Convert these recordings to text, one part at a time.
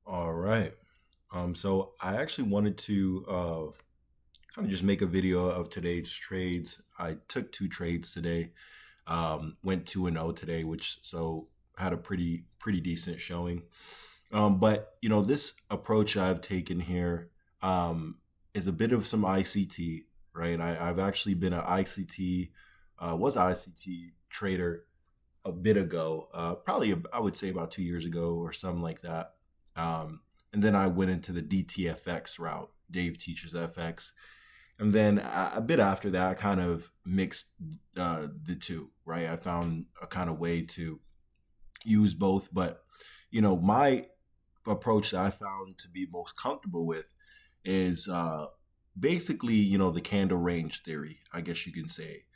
All right. So I actually wanted to kind of just make a video of today's trades. I took two trades today. Went 2-0 today, which so had a pretty decent showing. But this approach I've taken here is a bit of some ICT, right? I've actually been an ICT, was an ICT trader a bit ago, probably I would say about 2 years ago or something like that. And then I went into the DTFX route. Dave teaches FX, and then a bit after that, I kind of mixed the two. Right, I found a kind of way to use both, but my approach that I found to be most comfortable with is basically the candle range theory, I guess you can say.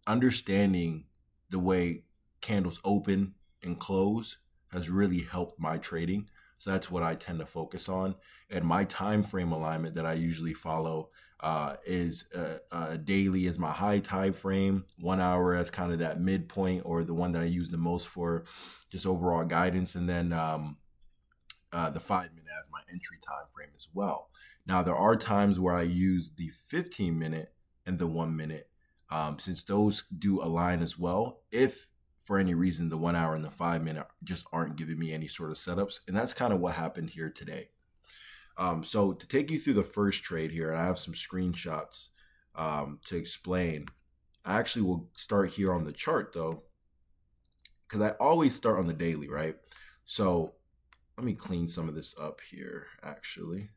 Understanding the way candles open and close has really helped my trading. So that's what I tend to focus on. And my time frame alignment that I usually follow is daily is my high time frame, 1 hour as kind of that midpoint or the one that I use the most for just overall guidance, and then the 5 minute as my entry time frame as well. Now there are times where I use the 15 minute and the 1 minute, since those do align as well. If for any reason the 1 hour and the 5 minute just aren't giving me any sort of setups, and that's kind of what happened here today. So to take you through the first trade here, and I have some screenshots to explain. I actually will start here on the chart though, because I always start on the daily, right? So let me clean some of this up here, actually.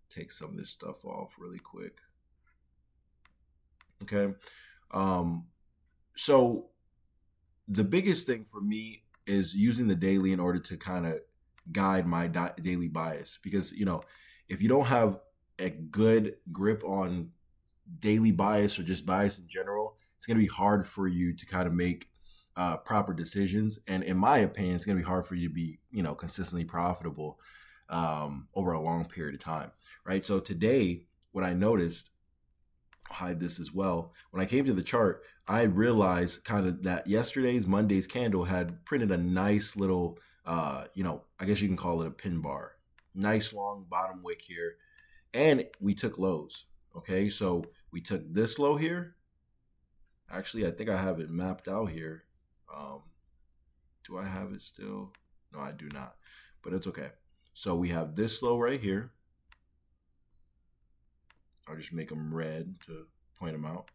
Take some of this stuff off really quick. Okay. So the biggest thing for me is using the daily in order to kind of guide my daily bias, because if you don't have a good grip on daily bias or just bias in general, it's going to be hard for you to kind of make proper decisions. And in my opinion, it's going to be hard for you to be consistently profitable over a long period of time, right? So today, what I noticed, I'll hide this as well. When I came to the chart, I realized kind of that Monday's candle had printed a nice little, I guess you can call it a pin bar, nice long bottom wick here, and we took lows. Okay, so we took this low here. Actually, I think I have it mapped out here. Um, do I have it still? No, I do not, but it's okay. So we have this low right here. I'll just make them red to point them out.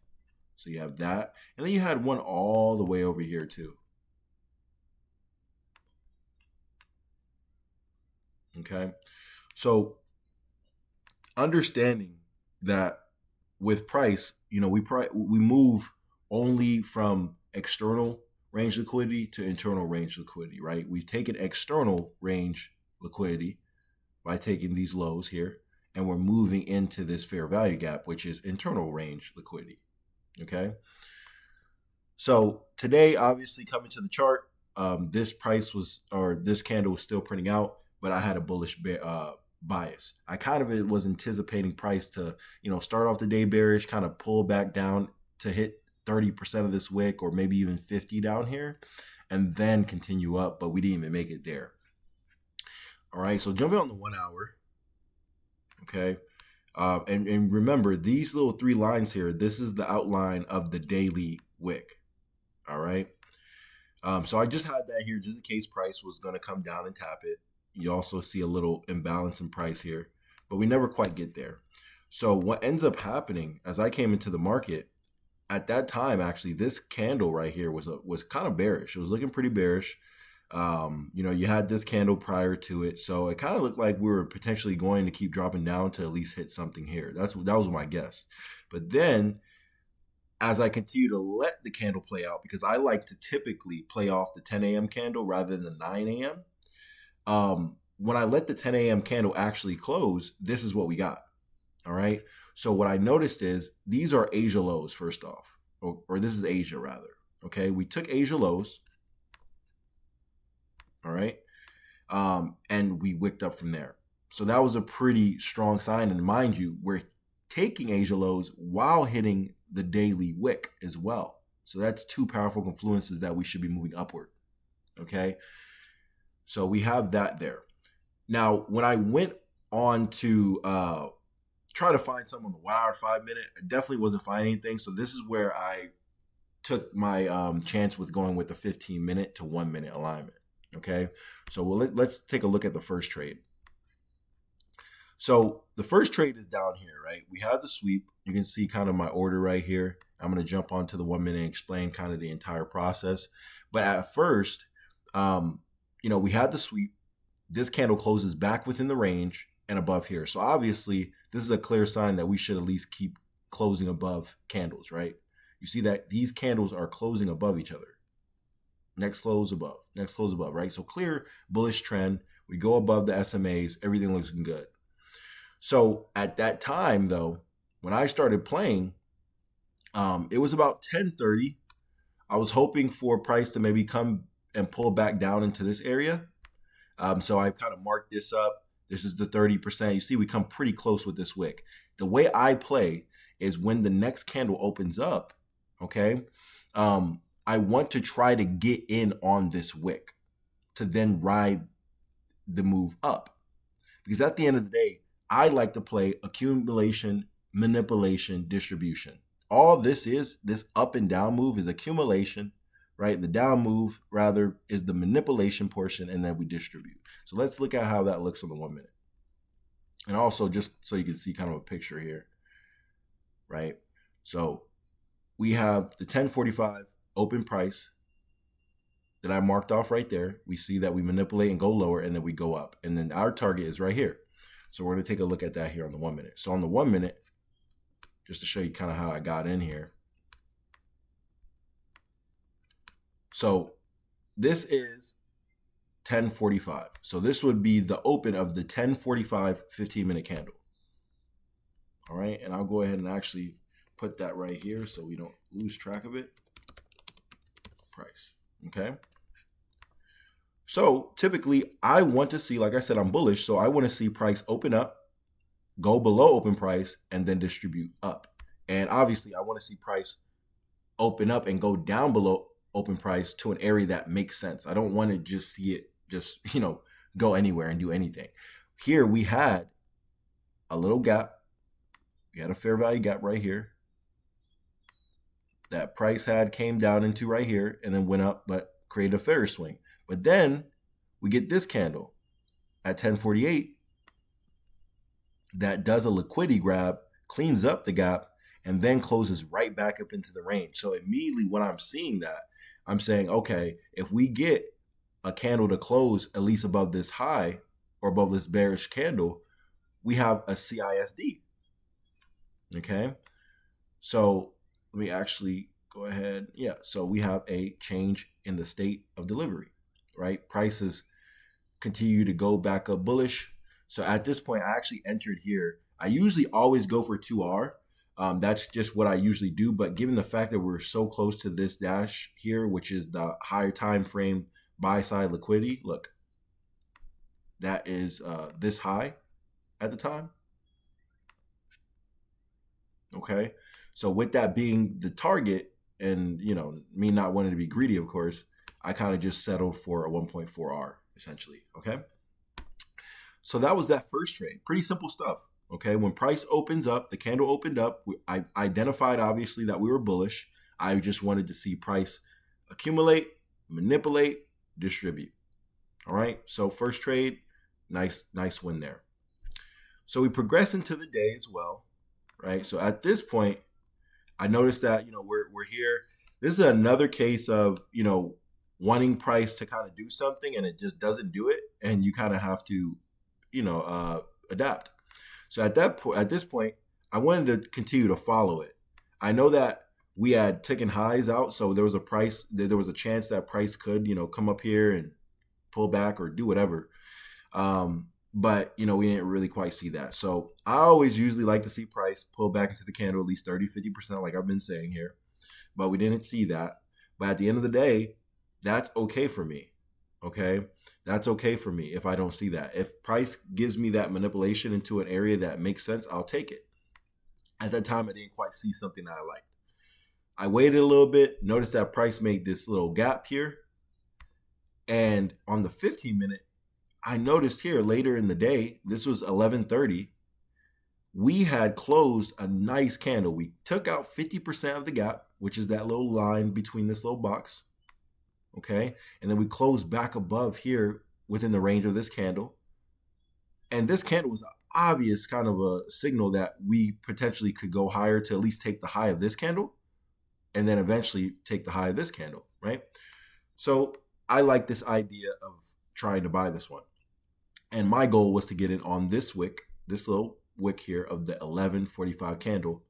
So you have that. And then you had one all the way over here too. Okay. So understanding that with price, we move only from external range liquidity to internal range liquidity, right? We've taken external range liquidity by taking these lows here, and we're moving into this fair value gap, which is internal range liquidity. Okay. So today, obviously, coming to the chart, this this candle was still printing out, but I had a bullish bias. I kind of was anticipating price to, start off the day bearish, kind of pull back down to hit 30% of this wick, or maybe even 50 down here, and then continue up, but we didn't even make it there. All right, so jumping on the 1 hour. Okay. And remember, these little three lines here, this is the outline of the daily wick. All right. So I just had that here just in case price was going to come down and tap it. You also see a little imbalance in price here, but we never quite get there. So what ends up happening as I came into the market at that time, actually, this candle right here was kind of bearish. It was looking pretty bearish. You had this candle prior to it, so it kind of looked like we were potentially going to keep dropping down to at least hit something here. That was my guess. But then, as I continue to let the candle play out, because I like to typically play off the 10 a.m. candle rather than the 9 a.m. When I let the 10 a.m. candle actually close, this is what we got. All right. So what I noticed is these are Asia lows, first off, or this is Asia rather. Okay. We took Asia lows. All right. And we wicked up from there. So that was a pretty strong sign. And mind you, we're taking Asia lows while hitting the daily wick as well. So that's two powerful confluences that we should be moving upward. Okay. So we have that there. Now, when I went on to try to find some on the 1 hour, 5 minute, I definitely wasn't finding anything. So this is where I took my chance with going with the 15-minute to 1 minute alignment. Okay, so let's take a look at the first trade. So the first trade is down here, right? We have the sweep. You can see kind of my order right here. I'm going to jump onto the 1 minute and explain kind of the entire process. But at first, we had the sweep. This candle closes back within the range and above here. So obviously, this is a clear sign that we should at least keep closing above candles, right? You see that these candles are closing above each other. Next close above, right? So clear bullish trend. We go above the SMAs. Everything looks good. So at that time, though, when I started playing, it was about 10:30. I was hoping for price to maybe come and pull back down into this area. So I kind of marked this up. This is the 30%. You see, we come pretty close with this wick. The way I play is when the next candle opens up, okay, I want to try to get in on this wick to then ride the move up. Because at the end of the day, I like to play accumulation, manipulation, distribution. All this up and down move is accumulation, right? The down move, rather, is the manipulation portion, and then we distribute. So let's look at how that looks on the 1 minute. And also, just so you can see kind of a picture here, right? So we have the 1045 open price that I marked off right there. We see that we manipulate and go lower, and then we go up. And then our target is right here. So we're going to take a look at that here on the 1 minute. So on the 1 minute, just to show you kind of how I got in here. So this is 1045. So this would be the open of the 1045 15-minute candle. All right, and I'll go ahead and actually put that right here so we don't lose track of it. Price, okay? So typically I want to see, like I said, I'm bullish, so I want to see price open up, go below open price, and then distribute up. And obviously I want to see price open up and go down below open price to an area that makes sense. I don't want to just see it just, go anywhere and do anything. Here we had a little gap. We had a fair value gap right here. That price came down into right here and then went up, but created a fair swing. But then we get this candle at 1048 that does a liquidity grab, cleans up the gap, and then closes right back up into the range. So immediately when I'm seeing that, I'm saying, okay, if we get a candle to close at least above this high or above this bearish candle, we have a CISD. Okay, so let me actually go ahead. Yeah, so we have a change in the state of delivery, right? Prices continue to go back up bullish. So at this point, I actually entered here. I usually always go for 2R. That's just what I usually do. But given the fact that we're so close to this dash here, which is the higher time frame buy side liquidity, look, that is this high at the time. Okay, so with that being the target, and me not wanting to be greedy, of course, I kind of just settled for a 1.4R essentially. Okay, so that was that first trade. Pretty simple stuff. Okay, when price opens up, the candle opened up. I identified obviously that we were bullish. I just wanted to see price accumulate, manipulate, distribute. All right, so first trade, nice win there. So we progress into the day as well. Right. So at this point, I noticed that, we're here. This is another case of, wanting price to kind of do something and it just doesn't do it. And you kind of have to, adapt. So at this point, I wanted to continue to follow it. I know that we had taken highs out. So there was a chance that price could, come up here and pull back or do whatever. But, we didn't really quite see that. So I always usually like to see price pull back into the candle at least 30, 50%, like I've been saying here. But we didn't see that. But at the end of the day, that's okay for me. Okay, that's okay for me if I don't see that. If price gives me that manipulation into an area that makes sense, I'll take it. At that time, I didn't quite see something that I liked. I waited a little bit, noticed that price made this little gap here. And on the 15-minute, I noticed here later in the day, this was 11:30, we had closed a nice candle. We took out 50% of the gap, which is that little line between this little box. Okay. And then we closed back above here within the range of this candle. And this candle was an obvious kind of a signal that we potentially could go higher to at least take the high of this candle and then eventually take the high of this candle, right? So I like this idea of trying to buy this one. And my goal was to get in on this wick, this little wick here of the 11:45 candle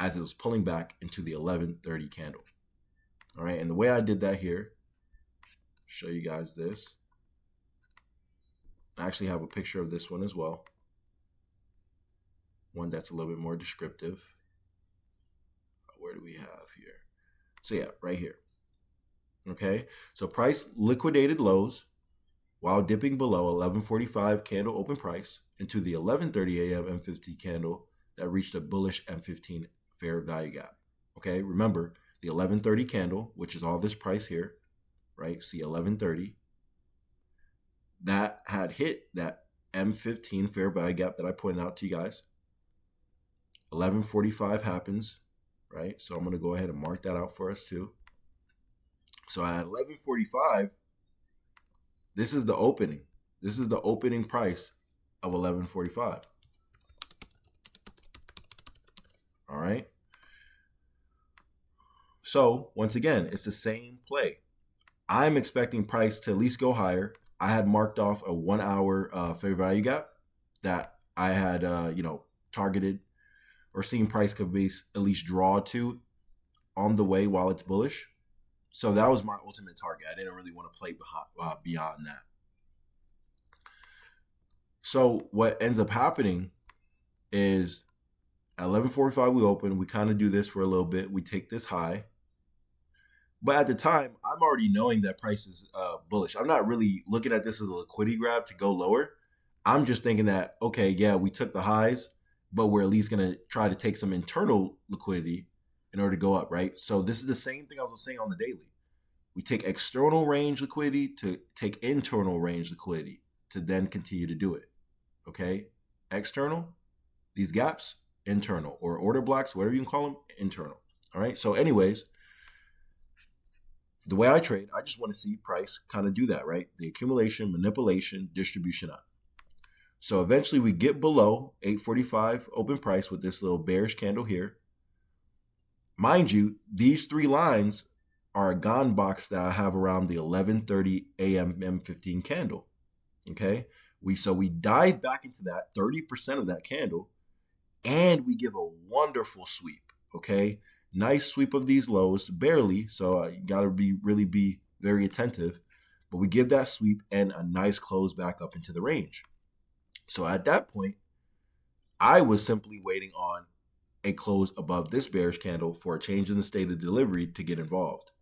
as it was pulling back into the 11:30 candle. All right, and the way I did that here, show you guys this. I actually have a picture of this one as well. One that's a little bit more descriptive. Where do we have here? So yeah, right here. Okay, so price liquidated lows while dipping below 11:45 candle open price into the 11:30 a.m. M50 candle that reached a bullish M15 fair value gap. Okay, remember the 11:30 candle, which is all this price here, right? See 11:30. That had hit that M15 fair value gap that I pointed out to you guys. 11:45 happens, right? So I'm going to go ahead and mark that out for us too. So at 11:45, this is the opening. This is the opening price of 11:45. All right. So once again, it's the same play. I'm expecting price to at least go higher. I had marked off a 1 hour fair value gap that I had, targeted or seen price could be at least draw to on the way while it's bullish. So that was my ultimate target. I didn't really want to play beyond that. So what ends up happening is at 11:45 we open. We kind of do this for a little bit. We take this high. But at the time, I'm already knowing that price is bullish. I'm not really looking at this as a liquidity grab to go lower. I'm just thinking that, okay, yeah, we took the highs, but we're at least going to try to take some internal liquidity in order to go up, right? So this is the same thing I was saying on the daily. We take external range liquidity to take internal range liquidity to then continue to do it, okay? External, these gaps, internal, or order blocks, whatever you can call them, internal, all right? So anyways, the way I trade, I just want to see price kind of do that, right? The accumulation, manipulation, distribution up. So eventually we get below 8:45 open price with this little bearish candle here. Mind you, these three lines are a gone box that I have around the 11:30 a.m. M15 candle. Okay, so we dive back into that 30% of that candle, and we give a wonderful sweep. Okay. Nice sweep of these lows, barely. So you got to really be very attentive. But we give that sweep and a nice close back up into the range. So at that point, I was simply waiting on a close above this bearish candle for a change in the state of delivery to get involved.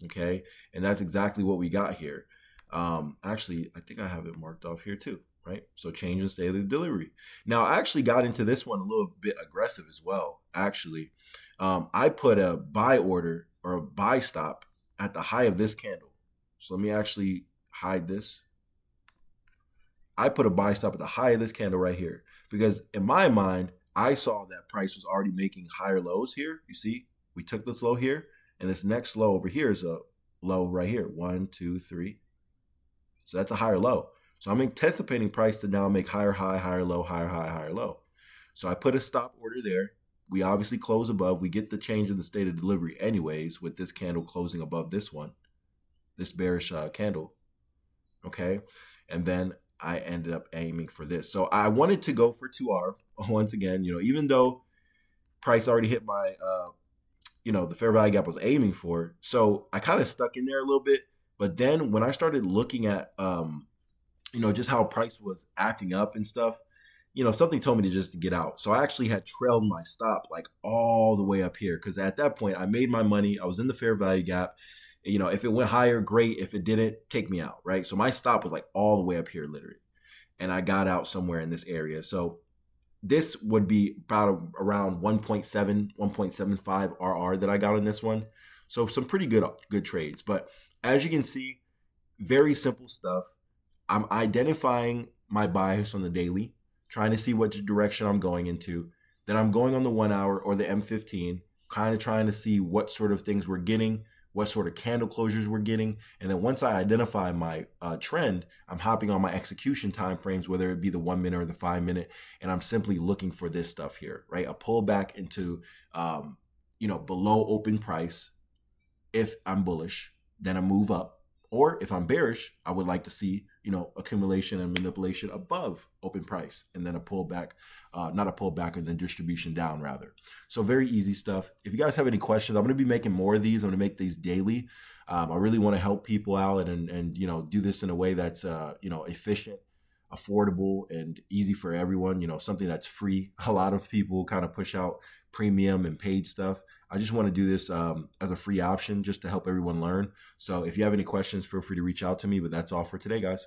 Okay, and that's exactly what we got here. Actually, I think I have it marked off here too. Right? So change in state of delivery. Now, I actually got into this one a little bit aggressive as well. Actually, I put a buy order or a buy stop at the high of this candle. So let me actually hide this. I put a buy stop at the high of this candle right here because in my mind, I saw that price was already making higher lows here. You see, we took this low here and this next low over here is a low right here. 1, 2, 3. So that's a higher low. So I'm anticipating price to now make higher high, higher low, higher high, higher low. So I put a stop order there. We obviously close above. We get the change in the state of delivery anyways with this candle closing above this one, this bearish candle. Okay. And then I ended up aiming for this. So I wanted to go for 2R once again, even though price already hit my, the fair value gap I was aiming for. So I kind of stuck in there a little bit. But then when I started looking at, just how price was acting up and stuff, something told me to just get out. So I actually had trailed my stop like all the way up here because at that point I made my money. I was in the fair value gap. If it went higher, great. If it didn't, take me out, right? So my stop was like all the way up here literally. And I got out somewhere in this area. So this would be about around 1.7, 1.75 RR that I got on this one. So some pretty good trades. But As you can see, very simple stuff. I'm identifying my bias on the daily, trying to see what direction I'm going into. Then I'm going on the 1 hour or the M15, kind of trying to see what sort of things we're getting, what sort of candle closures we're getting. And then once I identify my trend, I'm hopping on my execution time frames, whether it be the 1 minute or the 5 minute, and I'm simply looking for this stuff here, right? A pullback into, below open price. If I'm bullish, then a move up. Or if I'm bearish, I would like to see, accumulation and manipulation above open price, and then a pullback, not a pullback, and then distribution down rather. So very easy stuff. If you guys have any questions, I'm going to be making more of these. I'm going to make these daily. I really want to help people out and do this in a way that's efficient, affordable, and easy for everyone. Something that's free. A lot of people kind of push out premium and paid stuff. I just want to do this as a free option just to help everyone learn. So if you have any questions, feel free to reach out to me. But that's all for today, guys.